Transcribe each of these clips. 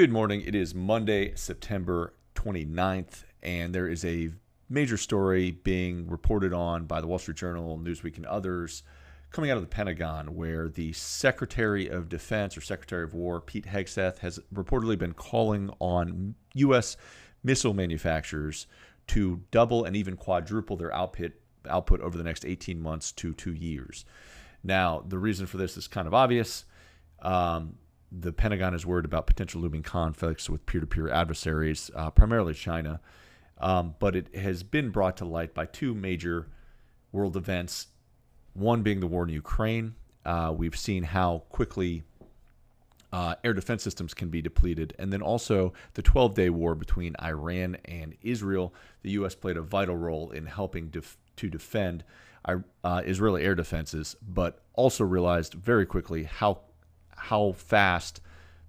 Good morning. It is Monday, September 29th, and there is a major story being reported on by the Wall Street Journal, Newsweek, and others coming out of the Pentagon, where the Secretary of Defense or Secretary of War, Pete Hegseth, has reportedly been calling on U.S. missile manufacturers to double and even quadruple their output over the next 18 months to 2 years. Now, the reason for this is kind of obvious. The Pentagon is worried about potential looming conflicts with peer-to-peer adversaries, primarily China. But it has been brought to light by two major world events, one being the war in Ukraine. We've seen how quickly air defense systems can be depleted. And then also the 12-day war between Iran and Israel. The U.S. played a vital role in helping to defend Israeli air defenses, but also realized very quickly how fast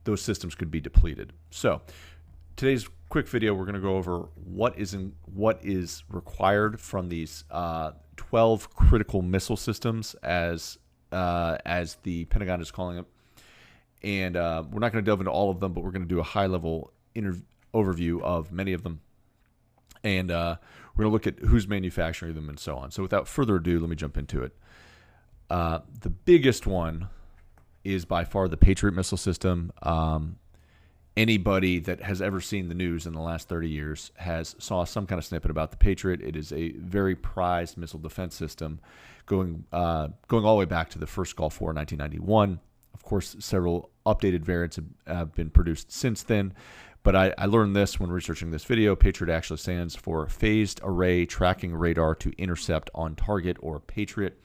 those systems could be depleted. So today's quick video, we're going to go over what is required from these 12 critical missile systems, as the Pentagon is calling them. And we're not going to delve into all of them, but we're going to do a high-level overview of many of them. And we're going to look at who's manufacturing them and so on. So without further ado, let me jump into it. The biggest one is by far the Patriot missile system. Anybody that has ever seen the news in the last 30 years saw some kind of snippet about the Patriot. It is a very prized missile defense system going all the way back to the first Gulf War in 1991. Of course, several updated variants have been produced since then. But I learned this when researching this video. Patriot actually stands for Phased Array Tracking Radar to Intercept on Target, or Patriot.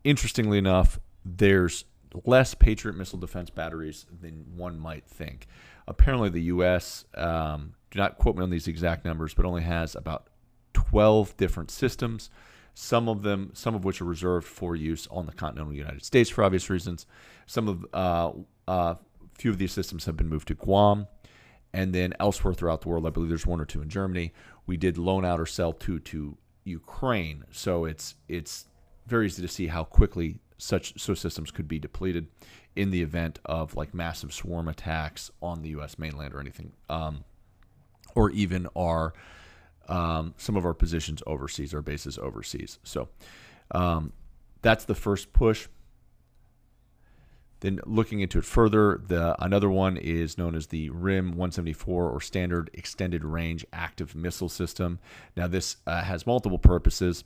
Interestingly enough, there's less Patriot missile defense batteries than one might think. Apparently, the U.S., do not quote me on these exact numbers, but only has about 12 different systems, some of which are reserved for use on the continental United States for obvious reasons. Few of these systems have been moved to Guam, and then elsewhere throughout the world, I believe there's one or two in Germany. We did loan out or sell two to Ukraine, so it's very easy to see how quickly such systems could be depleted in the event of like massive swarm attacks on the U.S. mainland or anything, or even some of our positions overseas, our bases overseas. So that's the first push. Then looking into it further, another one is known as the RIM 174, or Standard Extended Range Active Missile System. Now this has multiple purposes.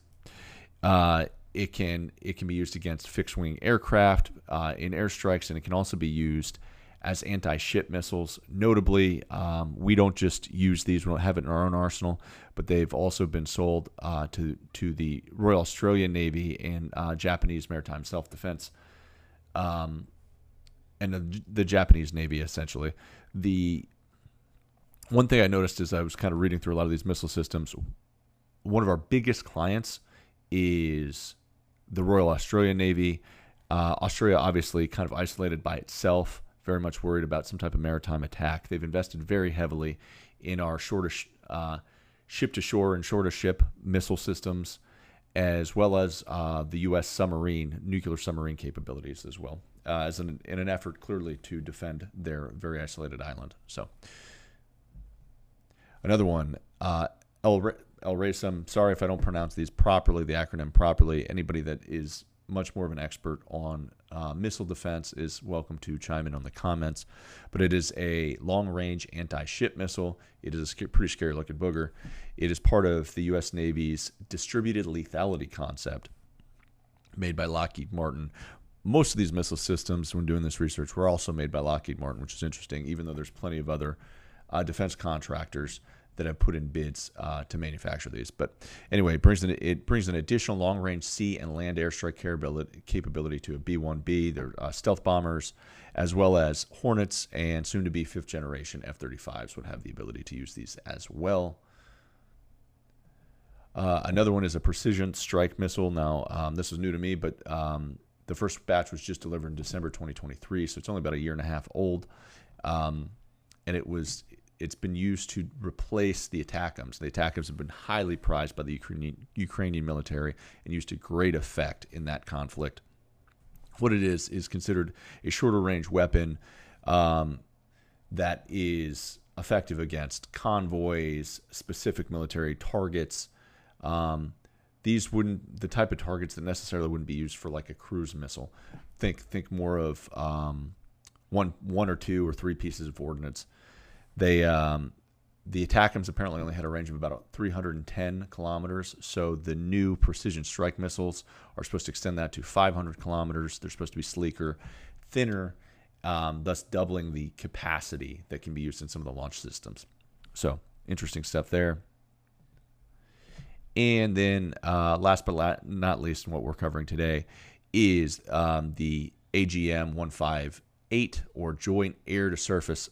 It can be used against fixed-wing aircraft in airstrikes, and it can also be used as anti-ship missiles. Notably, we don't just use these; we don't have it in our own arsenal, but they've also been sold to the Royal Australian Navy and Japanese Maritime Self-Defense, and the Japanese Navy, essentially. The one thing I noticed as I was kind of reading through a lot of these missile systems, one of our biggest clients is the Royal Australian Navy. Australia obviously kind of isolated by itself, very much worried about some type of maritime attack. They've invested very heavily in our ship-to-shore and shore-to-ship missile systems, as well as the U.S. nuclear submarine capabilities as well, in an effort clearly to defend their very isolated island. So another one, LRASM, sorry if I don't pronounce these properly, the acronym properly. Anybody that is much more of an expert on missile defense is welcome to chime in on the comments. But it is a long-range anti-ship missile. It is a pretty scary-looking booger. It is part of the U.S. Navy's distributed lethality concept made by Lockheed Martin. Most of these missile systems, when doing this research, were also made by Lockheed Martin, which is interesting, even though there's plenty of other defense contractors that have put in bids to manufacture these. But anyway, it brings an additional long-range sea and land airstrike capability to a B-1B. They're stealth bombers, as well as Hornets, and soon-to-be fifth-generation F-35s would have the ability to use these as well. Another one is a precision strike missile. Now, this is new to me, but the first batch was just delivered in December 2023, so it's only about a year and a half old. And it's been used to replace the ATACMS. The ATACMS have been highly prized by the Ukrainian military and used to great effect in that conflict. What it is considered a shorter range weapon that is effective against convoys, specific military targets. These wouldn't, the type of targets that necessarily wouldn't be used for like a cruise missile. Think more of one or two or three pieces of ordnance. The ATACMS apparently only had a range of about 310 kilometers. So the new precision strike missiles are supposed to extend that to 500 kilometers. They're supposed to be sleeker, thinner, thus doubling the capacity that can be used in some of the launch systems. So interesting stuff there. And then last but not least, what we're covering today is the AGM-158, or Joint Air-to-Surface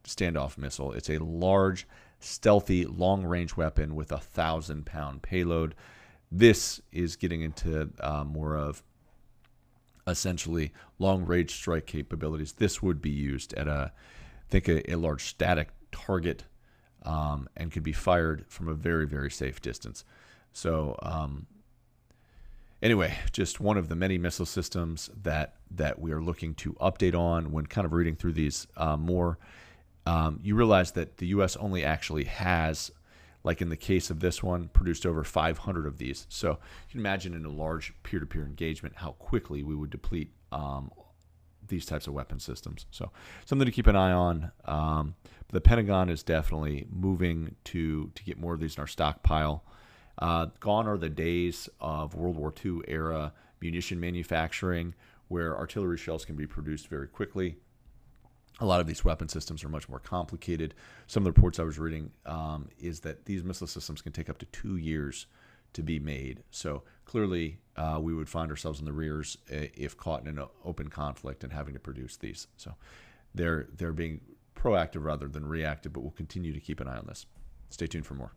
Standoff Missile. It's a large, stealthy, long-range weapon with 1,000-pound payload. This is getting into more of essentially long-range strike capabilities. This would be used at a large static target and could be fired from a very, very safe distance. So anyway, just one of the many missile systems that we are looking to update on. When kind of reading through these more, you realize that the U.S. only actually has, like in the case of this one, produced over 500 of these. So you can imagine in a large peer-to-peer engagement how quickly we would deplete these types of weapon systems. So something to keep an eye on. The Pentagon is definitely moving to get more of these in our stockpile. Gone are the days of World War II era munition manufacturing where artillery shells can be produced very quickly. A lot of these weapon systems are much more complicated. Some of the reports I was reading is that these missile systems can take up to 2 years to be made. So clearly we would find ourselves in the rears if caught in an open conflict and having to produce these. So they're being proactive rather than reactive, but we'll continue to keep an eye on this. Stay tuned for more.